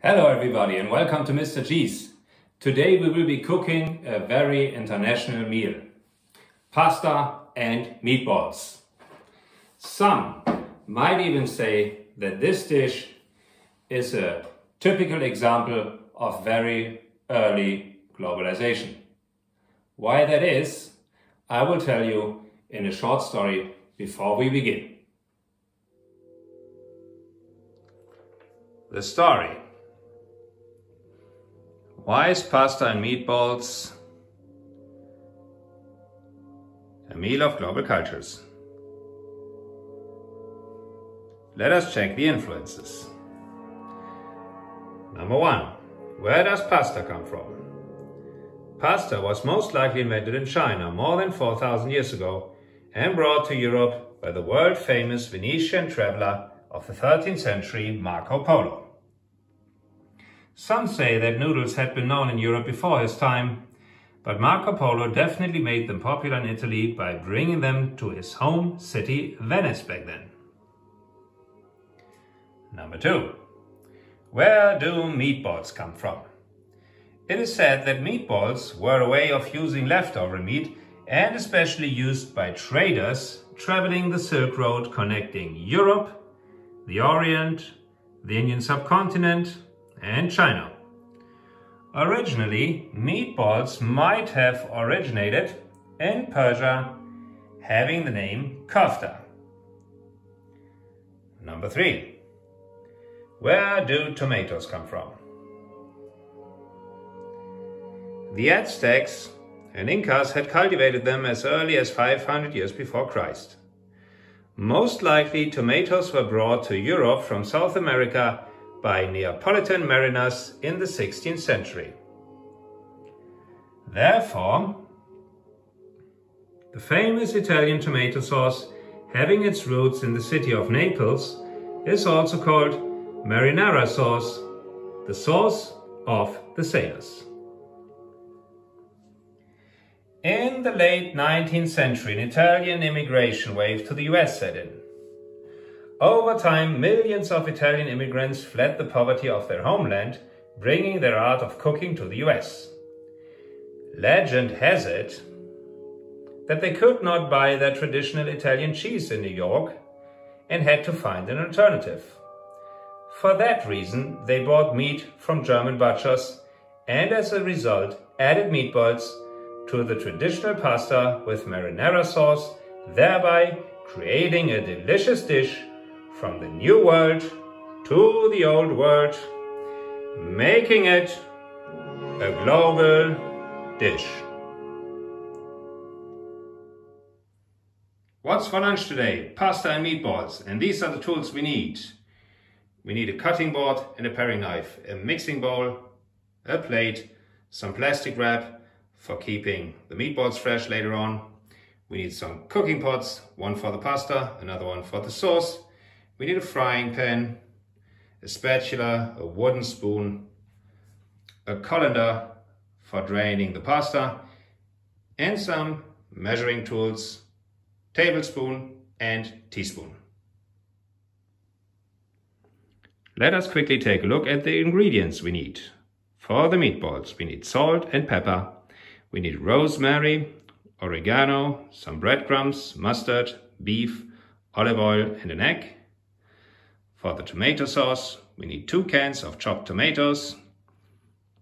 Hello everybody and welcome to Mr. G's. Today we will be cooking a very international meal. Pasta and meatballs. Some might even say that this dish is a typical example of very early globalization. Why that is, I will tell you in a short story before we begin. The story. Why is pasta and meatballs a meal of global cultures? Let us check the influences. Number 1. Where does pasta come from? Pasta was most likely invented in China more than 4,000 years ago and brought to Europe by the world-famous Venetian traveler of the 13th century, Marco Polo. Some say that noodles had been known in Europe before his time, but Marco Polo definitely made them popular in Italy by bringing them to his home city, Venice, back then. Number 2. Where do meatballs come from? It is said that meatballs were a way of using leftover meat and especially used by traders traveling the Silk Road connecting Europe, the Orient, the Indian subcontinent, and China. Originally, meatballs might have originated in Persia, having the name kofta. Number 3. Where do tomatoes come from? The Aztecs and Incas had cultivated them as early as 500 years before Christ. Most likely, tomatoes were brought to Europe from South America by Neapolitan mariners in the 16th century. Therefore, the famous Italian tomato sauce, having its roots in the city of Naples, is also called Marinara sauce, the sauce of the sailors. In the late 19th century, an Italian immigration wave to the US set in. Over time, millions of Italian immigrants fled the poverty of their homeland, bringing their art of cooking to the US. Legend has it that they could not buy their traditional Italian cheese in New York and had to find an alternative. For that reason, they bought meat from German butchers and as a result added meatballs to the traditional pasta with marinara sauce, thereby creating a delicious dish from the new world to the old world, making it a global dish. What's for lunch today? Pasta and meatballs, and these are the tools we need. We need a cutting board and a paring knife, a mixing bowl, a plate, some plastic wrap for keeping the meatballs fresh later on. We need some cooking pots, one for the pasta, another one for the sauce. We need a frying pan, a spatula, a wooden spoon, a colander for draining the pasta, and some measuring tools, tablespoon and teaspoon. Let us quickly take a look at the ingredients we need. For the meatballs, we need salt and pepper. We need rosemary, oregano, some breadcrumbs, mustard, beef, olive oil, and an egg. For the tomato sauce, we need 2 cans of chopped tomatoes,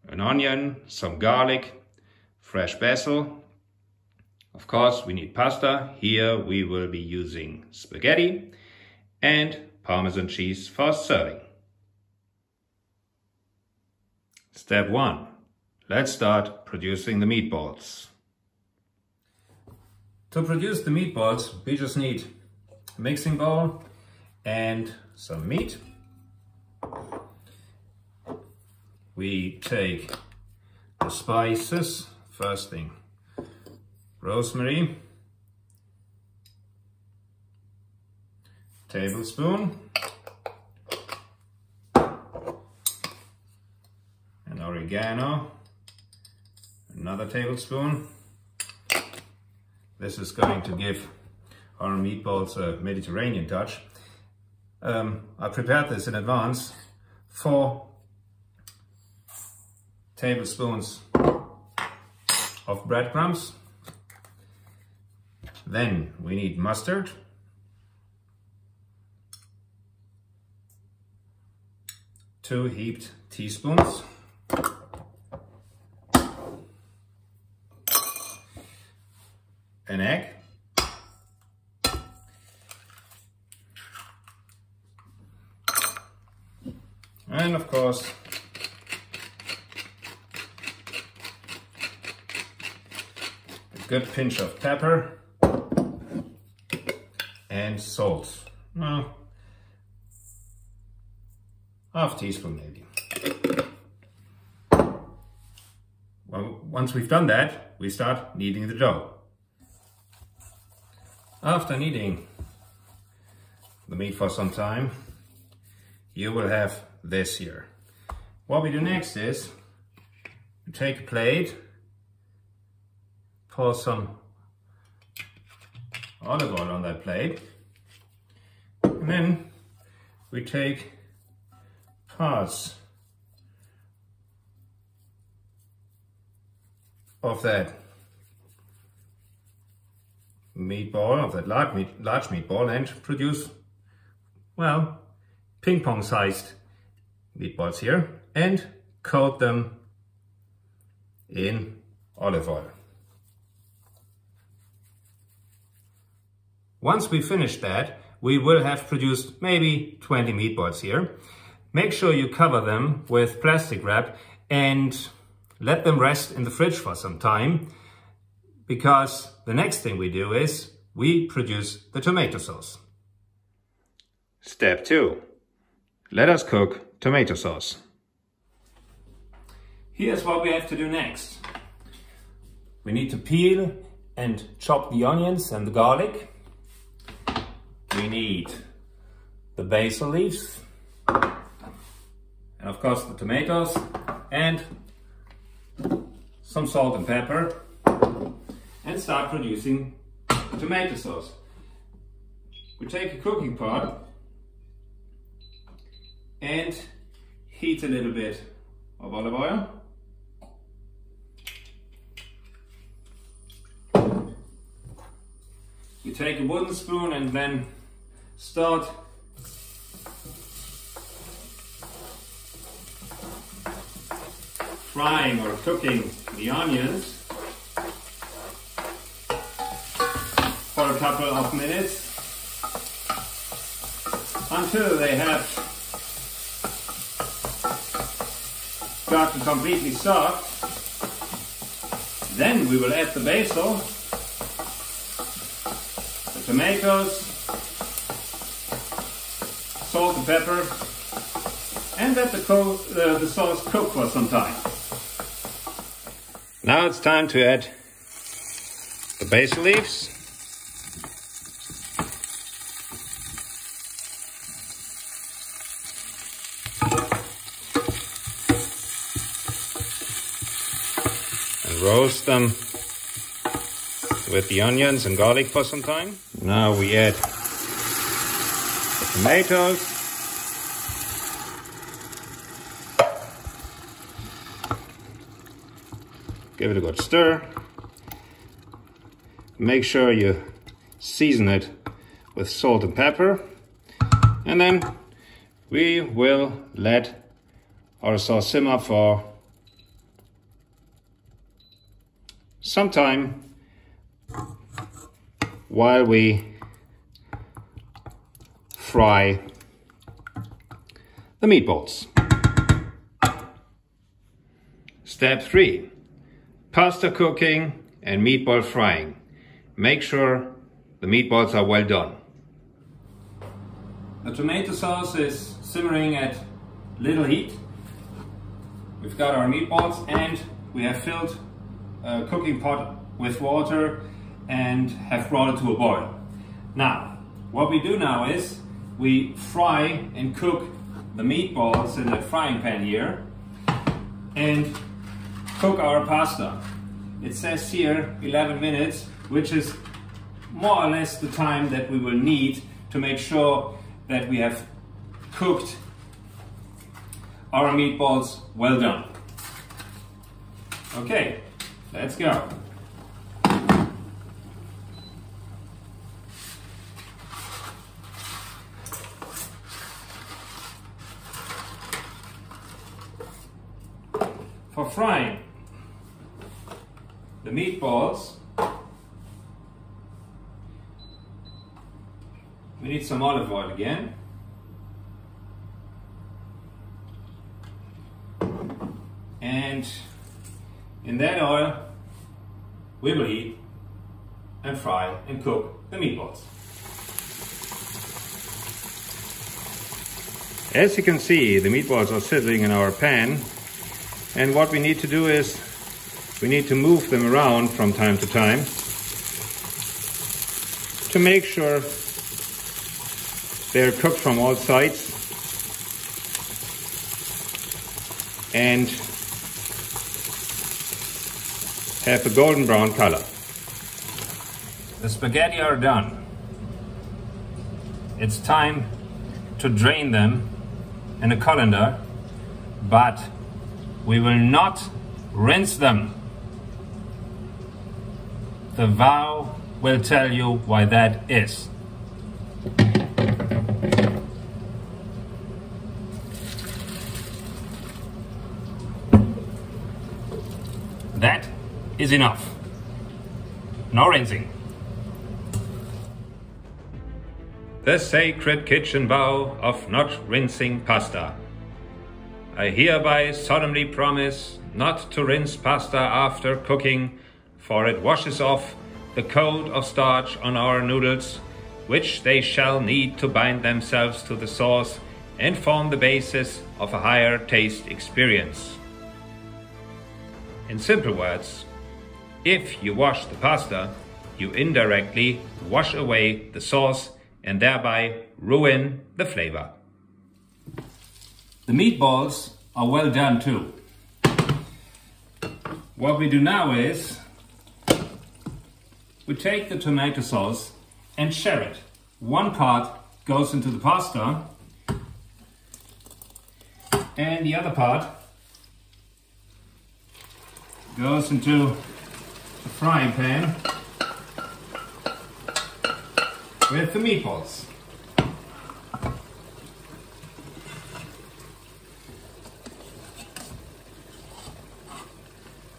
an onion, some garlic, fresh basil. Of course, we need pasta. Here we will be using spaghetti and parmesan cheese for serving. Step 1. Let's start producing the meatballs. To produce the meatballs, we just need a mixing bowl and some meat. We take the spices, first thing, rosemary, tablespoon, and oregano, another tablespoon. This is going to give our meatballs a Mediterranean touch. I prepared this in advance for tablespoons of breadcrumbs. Then we need mustard. 2 heaped teaspoons. An egg. And of course, a good pinch of pepper and salt. Well, half teaspoon maybe. Well, once we've done that, we start kneading the dough. After kneading the meat for some time, you will have this here. What we do next is we take a plate, pour some olive oil on that plate, and then we take parts of that meatball, of that large meatball, and produce, well, ping pong sized meatballs here, and coat them in olive oil. Once we finish that, we will have produced maybe 20 meatballs here. Make sure you cover them with plastic wrap and let them rest in the fridge for some time, because the next thing we do is we produce the tomato sauce. Step 2. Let us cook tomato sauce. Here's what we have to do next. We need to peel and chop the onions and the garlic. We need the basil leaves, and of course the tomatoes, and some salt and pepper, and start producing the tomato sauce. We take a cooking pot and heat a little bit of olive oil. You take a wooden spoon and then start frying or cooking the onions for a couple of minutes until they have gotten completely soft. Then we will add the basil, the tomatoes, salt and pepper, and let the sauce cook for some time. Now it's time to add the basil leaves. And roast them with the onions and garlic for some time. Now we add the tomatoes. Give it a good stir. Make sure you season it with salt and pepper. And then we will let our sauce simmer for some time while we fry the meatballs. Step 3. Pasta cooking and meatball frying. Make sure the meatballs are well done. The tomato sauce is simmering at little heat. We've got our meatballs and we have filled a cooking pot with water and have brought it to a boil. Now, what we do now is we fry and cook the meatballs in a frying pan here and cook our pasta. It says here 11 minutes, which is more or less the time that we will need to make sure that we have cooked our meatballs well done. Okay, let's go. For frying the meatballs, we need some olive oil again. And in that oil, we will heat and fry and cook the meatballs. As you can see, the meatballs are sizzling in our pan. And what we need to do is, we need to move them around from time to time to make sure they're cooked from all sides and have a golden brown color. The spaghetti are done. It's time to drain them in a colander, but we will not rinse them. The vow will tell you why that is. That is enough. No rinsing. The sacred kitchen vow of not rinsing pasta. I hereby solemnly promise not to rinse pasta after cooking, for it washes off the coat of starch on our noodles, which they shall need to bind themselves to the sauce and form the basis of a higher taste experience. In simple words, if you wash the pasta, you indirectly wash away the sauce and thereby ruin the flavor. The meatballs are well done too. What we do now is we take the tomato sauce and share it. One part goes into the pasta and the other part goes into the frying pan with the meatballs.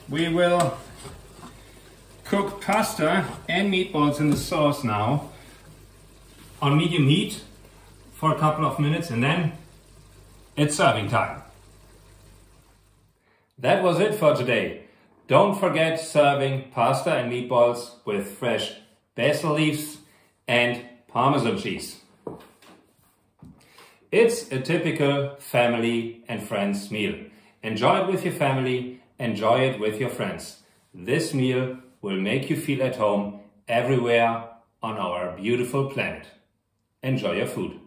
We will cook pasta and meatballs in the sauce now on medium heat for a couple of minutes, and then it's serving time. That was it for today. Don't forget serving pasta and meatballs with fresh basil leaves and parmesan cheese. It's a typical family and friends meal. Enjoy it with your family, enjoy it with your friends. This meal will make you feel at home everywhere on our beautiful planet. Enjoy your food.